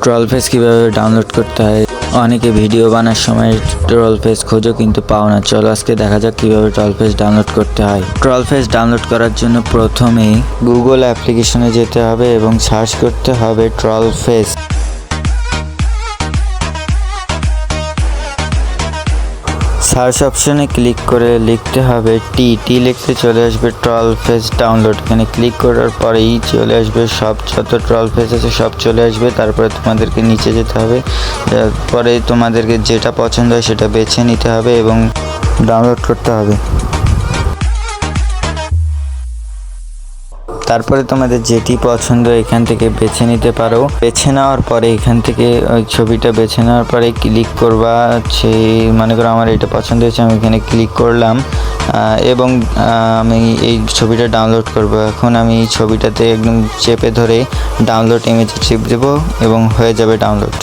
Troll face কীভাবে download করতে হয়। অনেকে ভিডিও বানার সময় ট্রল ফেস খোঁজো কিন্তু পাও না। চলো আজকে দেখা যাক কীভাবে ট্রল ফেস ডাউনলোড করতে হয়। ট্রল ফেস ডাউনলোড করার জন্য প্রথমেই গুগল অ্যাপ্লিকেশনে যেতে হবে এবং সার্চ করতে হবে ট্রল ফেস। সার্চ অপশনে ক্লিক করে লিখতে হবে টি লিখতে চলে আসবে ট্রল ফেস ডাউনলোড। এখানে ক্লিক করার পরেই চলে আসবে সব যত ট্রল ফেস আছে সব চলে আসবে। তারপরে তোমাদেরকে নিচে যেতে হবে, তারপরে তোমাদেরকে যেটা পছন্দ হয় সেটা বেছে নিতে হবে এবং ডাউনলোড করতে হবে। তারপরে তোমাদের যেটি পছন্দ এখান থেকে বেছে নিতে পারো। বেছে নেওয়ার পরে এখান থেকে ওই ছবিটা বেছে নেওয়ার পরে ক্লিক করবা। মনে করো আমার এটা পছন্দ হয়েছে, আমি এখানে ক্লিক করলাম এবং আমি এই ছবিটা ডাউনলোড করব। এখন আমি এই ছবিটাতে একদম চেপে ধরে ডাউনলোড ইমেজে চিপ দেবো এবং হয়ে যাবে ডাউনলোড।